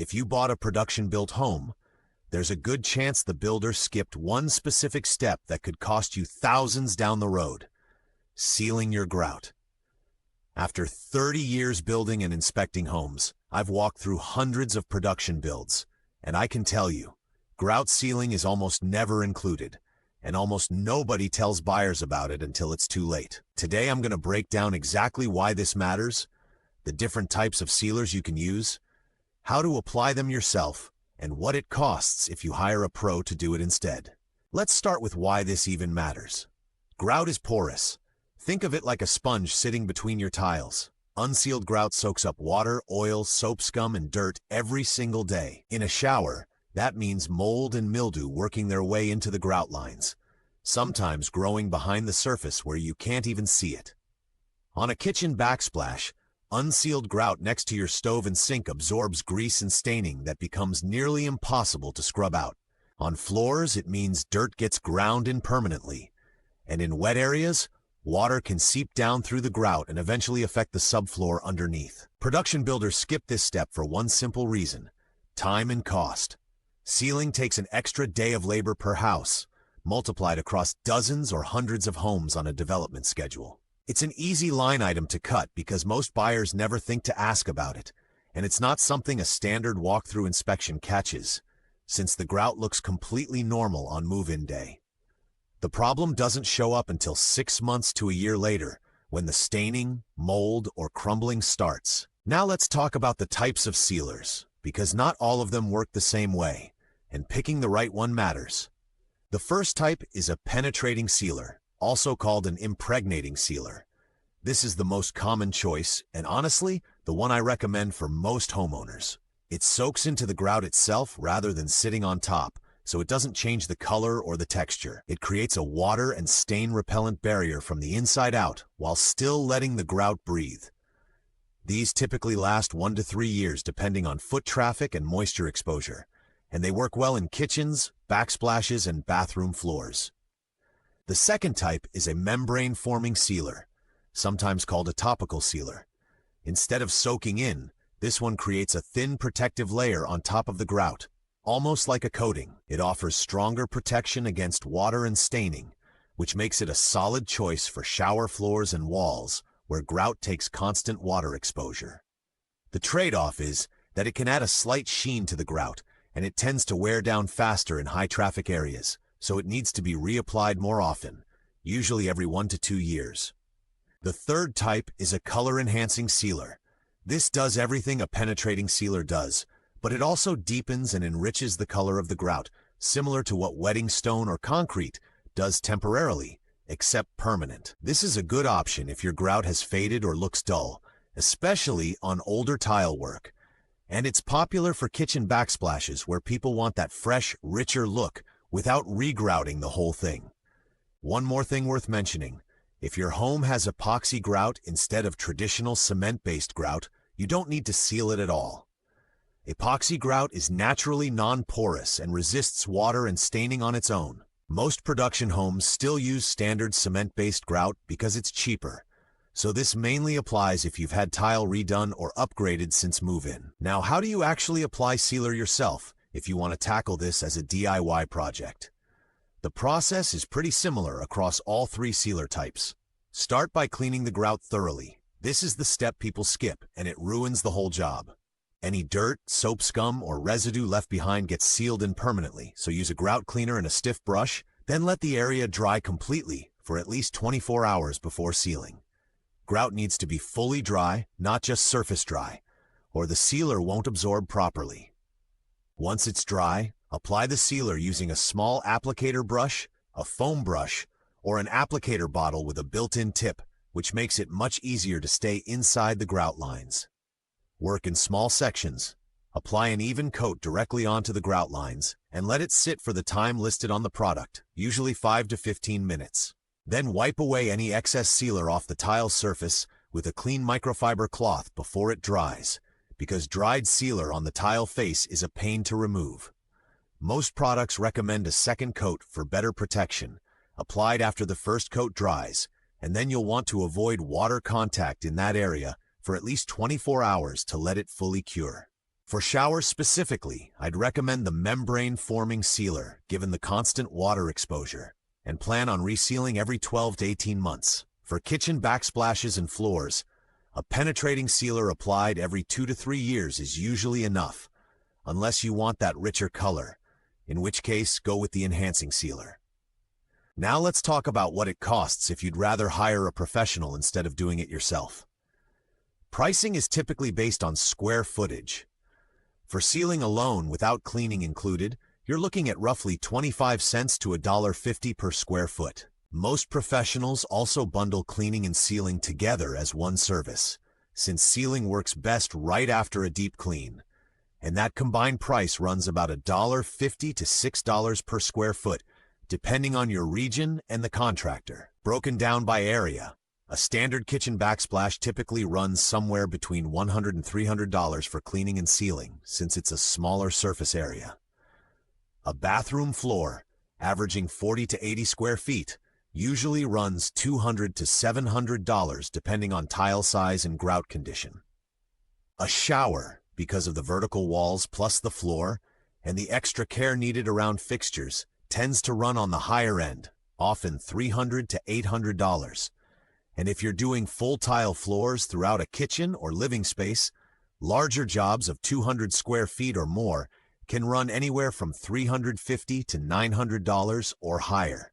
If you bought a production-built home, there's a good chance the builder skipped one specific step that could cost you thousands down the road: sealing your grout. After 30 years building and inspecting homes, I've walked through hundreds of production builds, and I can tell you, grout sealing is almost never included, and almost nobody tells buyers about it until it's too late. Today I'm going to break down exactly why this matters, the different types of sealers you can use, how to apply them yourself, and what it costs if you hire a pro to do it instead. Let's start with why this even matters. Grout is porous. Think of it like a sponge sitting between your tiles. Unsealed grout soaks up water, oil, soap scum, and dirt every single day. In a shower, that means mold and mildew working their way into the grout lines, sometimes growing behind the surface where you can't even see it. On a kitchen backsplash, unsealed grout next to your stove and sink absorbs grease and staining that becomes nearly impossible to scrub out. On floors, it means dirt gets ground in permanently. And in wet areas, water can seep down through the grout and eventually affect the subfloor underneath. Production builders skip this step for one simple reason: time and cost. Sealing takes an extra day of labor per house, multiplied across dozens or hundreds of homes on a development schedule. It's an easy line item to cut because most buyers never think to ask about it, and it's not something a standard walkthrough inspection catches, since the grout looks completely normal on move-in day. The problem doesn't show up until 6 months to a year later, when the staining, mold, or crumbling starts. Now let's talk about the types of sealers, because not all of them work the same way, and picking the right one matters. The first type is a penetrating sealer, also called an impregnating sealer. This is the most common choice, and honestly, the one I recommend for most homeowners. It soaks into the grout itself rather than sitting on top, so it doesn't change the color or the texture. It creates a water and stain repellent barrier from the inside out while still letting the grout breathe. These typically last 1 to 3 years depending on foot traffic and moisture exposure, and they work well in kitchens, backsplashes, and bathroom floors. The second type is a membrane-forming sealer, sometimes called a topical sealer. Instead of soaking in, this one creates a thin protective layer on top of the grout, almost like a coating. It offers stronger protection against water and staining, which makes it a solid choice for shower floors and walls where grout takes constant water exposure. The trade-off is that it can add a slight sheen to the grout, and it tends to wear down faster in high-traffic areas, so it needs to be reapplied more often, usually every 1 to 2 years. The third type is a color-enhancing sealer. This does everything a penetrating sealer does, but it also deepens and enriches the color of the grout, similar to what wetting stone or concrete does temporarily, except permanent. This is a good option if your grout has faded or looks dull, especially on older tile work. And it's popular for kitchen backsplashes where people want that fresh, richer look without regrouting the whole thing. One more thing worth mentioning: if your home has epoxy grout instead of traditional cement-based grout, you don't need to seal it at all. Epoxy grout is naturally non-porous and resists water and staining on its own. Most production homes still use standard cement-based grout because it's cheaper, so this mainly applies if you've had tile redone or upgraded since move-in. Now, how do you actually apply sealer yourself if you want to tackle this as a DIY project? The process is pretty similar across all 3 sealer types. Start by cleaning the grout thoroughly. This is the step people skip, and it ruins the whole job. Any dirt, soap scum, or residue left behind gets sealed in permanently, so use a grout cleaner and a stiff brush, then let the area dry completely for at least 24 hours before sealing. Grout needs to be fully dry, not just surface dry, or the sealer won't absorb properly. Once it's dry, apply the sealer using a small applicator brush, a foam brush, or an applicator bottle with a built-in tip, which makes it much easier to stay inside the grout lines. Work in small sections. Apply an even coat directly onto the grout lines and let it sit for the time listed on the product, usually 5 to 15 minutes. Then wipe away any excess sealer off the tile surface with a clean microfiber cloth before it dries, because dried sealer on the tile face is a pain to remove. Most products recommend a second coat for better protection, applied after the first coat dries, and then you'll want to avoid water contact in that area for at least 24 hours to let it fully cure. For showers specifically, I'd recommend the membrane-forming sealer, given the constant water exposure, and plan on resealing every 12 to 18 months. For kitchen backsplashes and floors, a penetrating sealer applied every 2 to 3 years is usually enough, unless you want that richer color, in which case go with the enhancing sealer. Now let's talk about what it costs if you'd rather hire a professional instead of doing it yourself. Pricing is typically based on square footage. For sealing alone without cleaning included, you're looking at roughly 25 cents to $1.50 per square foot. Most professionals also bundle cleaning and sealing together as one service, since sealing works best right after a deep clean, and that combined price runs about $1.50 to $6 per square foot, depending on your region and the contractor. Broken down by area, a standard kitchen backsplash typically runs somewhere between $100 and $300 for cleaning and sealing, since it's a smaller surface area. A bathroom floor, averaging 40 to 80 square feet, usually runs $200 to $700 depending on tile size and grout condition. A shower, because of the vertical walls plus the floor and the extra care needed around fixtures, tends to run on the higher end, often $300 to $800. And if you're doing full tile floors throughout a kitchen or living space, larger jobs of 200 square feet or more can run anywhere from $350 to $900 or higher.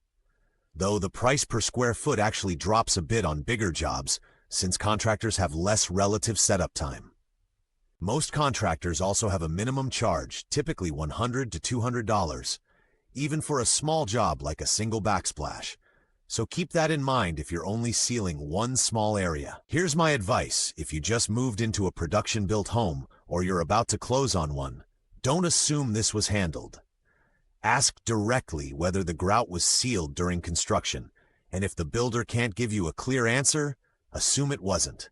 Though the price per square foot actually drops a bit on bigger jobs, since contractors have less relative setup time. Most contractors also have a minimum charge, typically $100 to $200, even for a small job like a single backsplash. So keep that in mind if you're only sealing one small area. Here's my advice if you just moved into a production-built home or you're about to close on one. Don't assume this was handled. Ask directly whether the grout was sealed during construction, and if the builder can't give you a clear answer, assume it wasn't.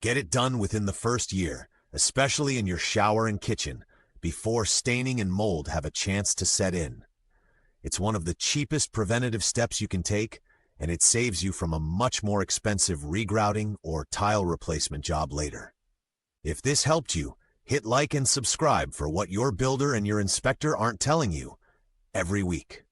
Get it done within the first year, especially in your shower and kitchen, before staining and mold have a chance to set in. It's one of the cheapest preventative steps you can take, and it saves you from a much more expensive regrouting or tile replacement job later. If this helped you, hit like and subscribe for what your builder and your inspector aren't telling you every week.